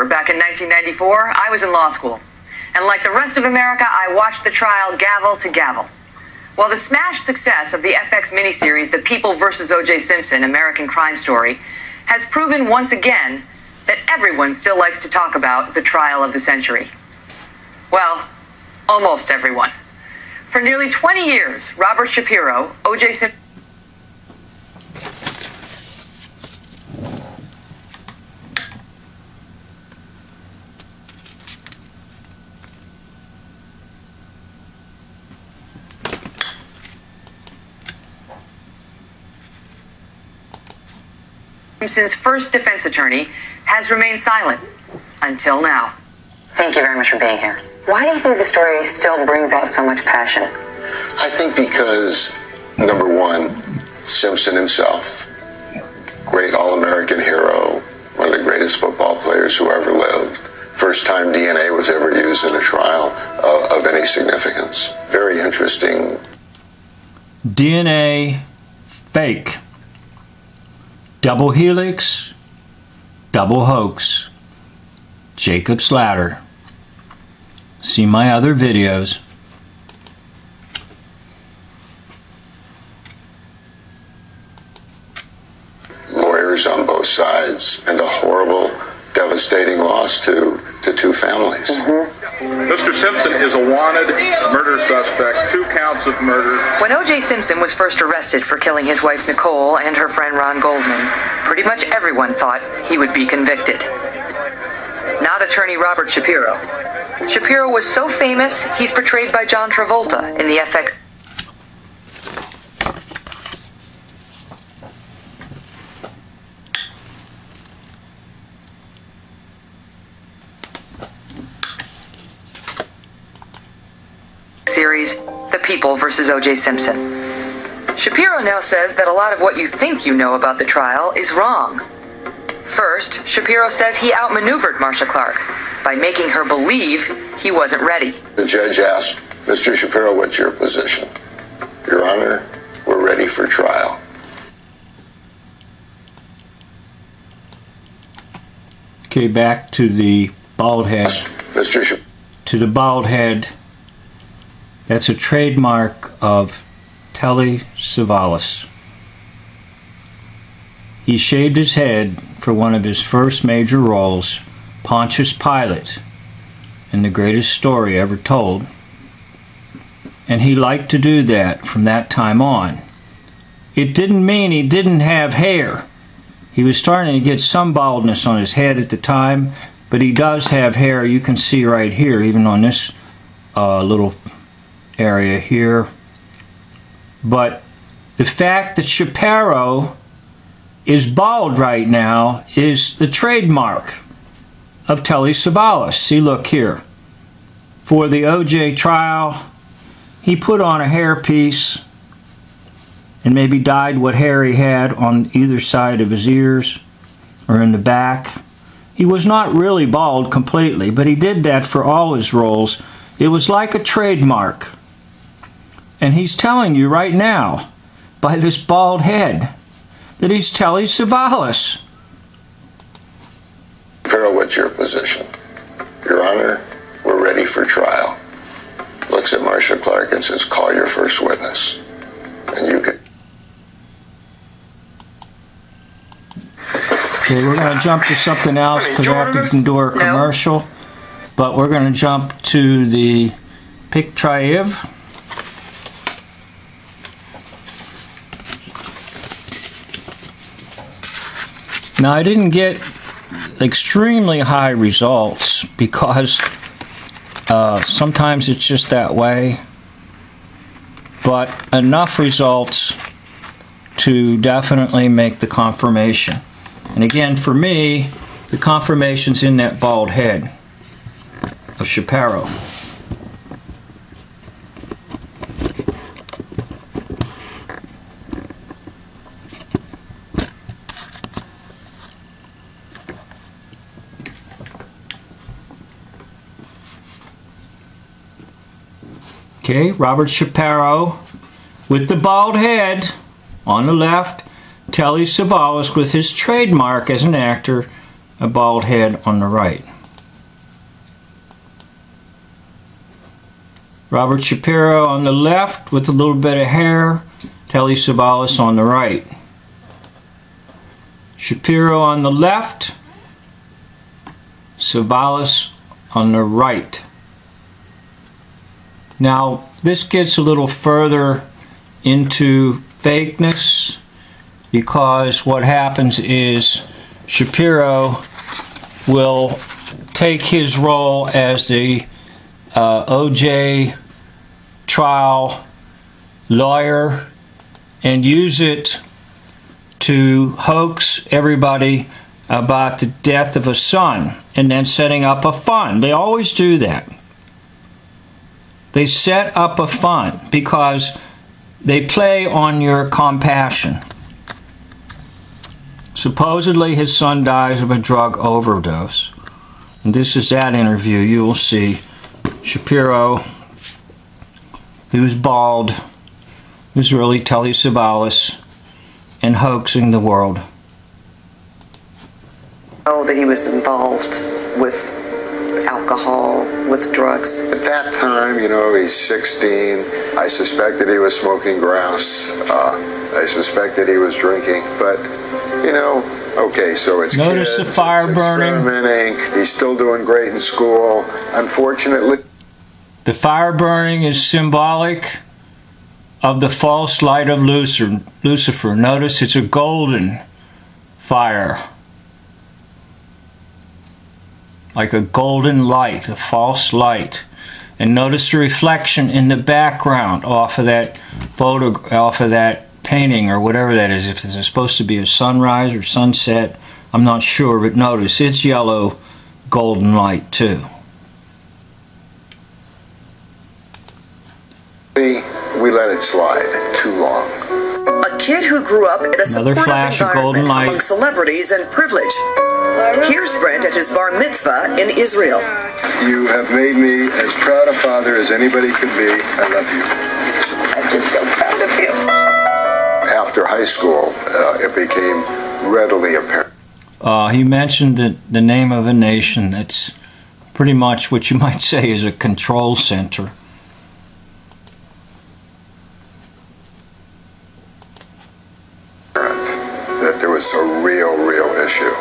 remember, back in 1994, I was in law school. And like the rest of America, I watched the trial gavel to gavel. While the smash success of the FX miniseries The People vs. O.J. Simpson, American Crime Story, has proven once again that everyone still likes to talk about the trial of the century. Well, almost everyone. For nearly 20 years, Robert Shapiro, O.J. Simpson, Simpson's first defense attorney, has remained silent until now. Thank you very much for being here. Why do you think the story still brings out so much passion? I think because, number one, Simpson himself, great all-American hero, one of the greatest football players who ever lived. First time DNA was ever used in a trial of any significance. Very interesting. DNA fake. Double helix, double hoax. Jacob's Ladder. See my other videos. Lawyers on both sides, and a horrible, devastating loss to two families. Mr. Simpson is a wanted murder suspect, 2 counts of murder. When O.J. Simpson was first arrested for killing his wife Nicole and her friend Ron Goldman, pretty much everyone thought he would be convicted. Not attorney Robert Shapiro. Shapiro was so famous, he's portrayed by John Travolta in the FX series, The People vs. O.J. Simpson. Shapiro now says that a lot of what you think you know about the trial is wrong. First, Shapiro says he outmaneuvered Marcia Clark by making her believe he wasn't ready. The judge asked, Mr. Shapiro, what's your position? Your Honor, we're ready for trial. Okay, back to the bald head. Mr. Shapiro. To the bald head. That's a trademark of Telly Savalas. He shaved his head for one of his first major roles, Pontius Pilate, in The Greatest Story Ever Told. And he liked to do that from that time on. It didn't mean he didn't have hair. He was starting to get some baldness on his head at the time, but he does have hair. You can see right here, even on this little area here. But the fact that Shapiro is bald right now is the trademark of Telly Savalas. See, look here. For the O.J. trial, he put on a hairpiece and maybe dyed what hair he had on either side of his ears or in the back. He was not really bald completely, but he did that for all his roles. It was like a trademark. And he's telling you right now, by this bald head, that he's Telly Savalas. Shapiro, what's your position? Your Honor, we're ready for trial. Looks at Marcia Clark and says, call your first witness. And you can... Okay, we're going to jump to something else because I have to do our commercial. But we're going to jump to the Pictrive. Now, I didn't get extremely high results because sometimes it's just that way, but enough results to definitely make the confirmation. And again, for me, the confirmation's in that bald head of Shapiro. Okay, Robert Shapiro with the bald head on the left, Telly Savalas with his trademark as an actor, a bald head on the right. Robert Shapiro on the left with a little bit of hair, Telly Savalas on the right. Shapiro on the left, Savalas on the right. Now, this gets a little further into fakeness, because what happens is Shapiro will take his role as the O.J. trial lawyer and use it to hoax everybody about the death of a son, and then setting up a fund. They always do that. They set up a fund because they play on your compassion. Supposedly his son dies of a drug overdose. And this is that interview. You will see Shapiro, who's bald, who's really Telly Savalas, and hoaxing the world. Know that he was involved with alcohol, with drugs. At that time, he's 16. I suspected he was smoking grass. I suspected he was drinking. But, okay, so it's Notice kids, the fire it's burning. Experimenting. He's still doing great in school. Unfortunately, The fire burning is symbolic of the false light of Lucifer. Notice it's a golden fire. Like a golden light, a false light. And notice the reflection in the background off of that photo, off of that painting or whatever that is. If it's supposed to be a sunrise or sunset, I'm not sure, but notice it's yellow golden light too. we let it slide too long. A kid who grew up in a supportive environment among celebrities and privilege. Here's Brent at his bar mitzvah in Israel. You have made me as proud a father as anybody could be. I love you. I'm just so proud of you. After high school, it became readily apparent. He mentioned the name of a nation that's pretty much what you might say is a control center. That there was a real issue.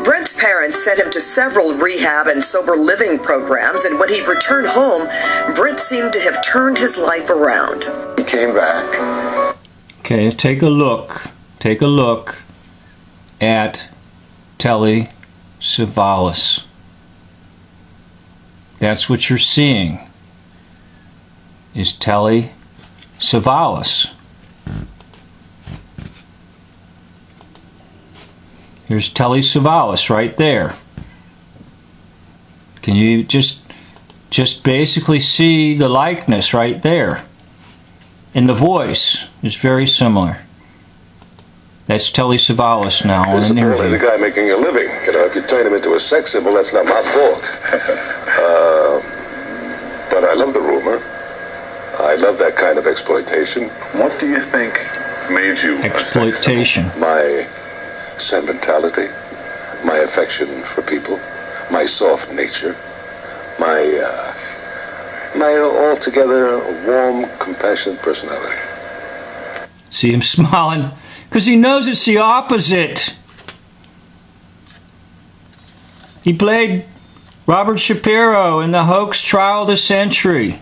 Brent's parents sent him to several rehab and sober living programs, and when he returned home, Brent seemed to have turned his life around. He came back. Okay, take a look. Take a look at Telly Savalas. That's what you're seeing, is Telly Savalas. Here's Telly Savalas right there. Can you just basically see the likeness right there? And the voice is very similar. That's Telly Savalas now on an interview. The guy making a living. If you turn him into a sex symbol, that's not my fault. But I love the rumor. I love that kind of exploitation. What do you think made you Exploitation. My sentimentality, my affection for people, my soft nature, my altogether warm, compassionate personality. See him smiling? Because he knows it's the opposite. He played Robert Shapiro in the hoax trial of the century.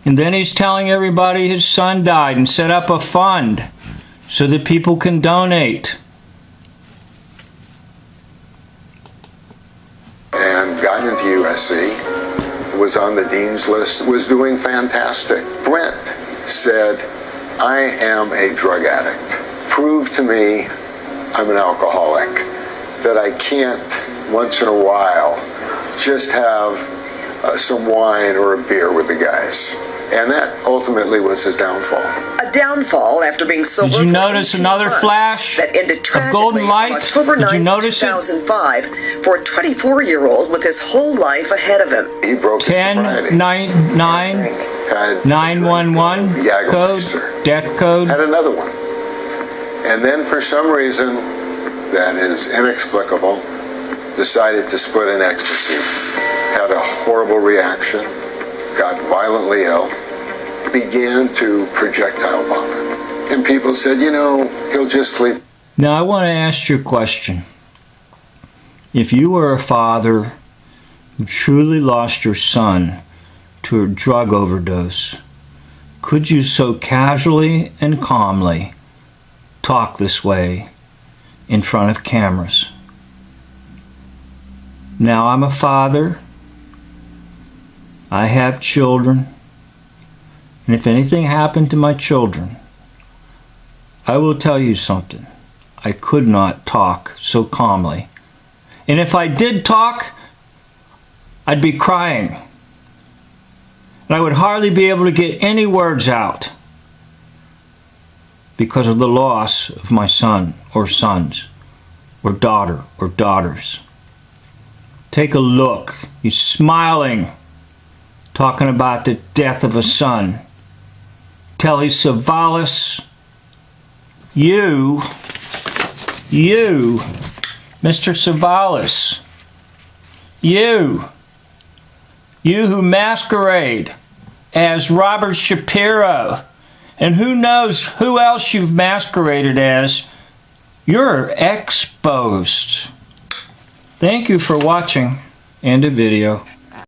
And then he's telling everybody his son died and set up a fund so that people can donate. And got into USC, was on the dean's list, was doing fantastic. Brent said, I am a drug addict. Prove to me I'm an alcoholic, that I can't once in a while just have some wine or a beer with the guys. And that ultimately was his downfall. A downfall after being sober. Did you notice another months flash that ended of tragically golden light? on October 9th, Did you notice 2005, for a 24-year-old with his whole life ahead of him. He broke his sobriety. 911 code, death code. Had another one. And then for some reason that is inexplicable, decided to split in ecstasy. Had a horrible reaction. got violently ill, began to projectile vomit. And people said, you know, he'll just sleep. Now I want to ask you a question. If you were a father who truly lost your son to a drug overdose, could you so casually and calmly talk this way in front of cameras? Now I'm a father. I have children. And if anything happened to my children, I will tell you something. I could not talk so calmly. And if I did talk, I'd be crying. And I would hardly be able to get any words out because of the loss of my son or sons or daughter or daughters. Take a look. He's smiling, talking about the death of a son. Telly Savalas, you, Mr. Savalas, you who masquerade as Robert Shapiro, and who knows who else you've masqueraded as, you're exposed. Thank you for watching. End of video.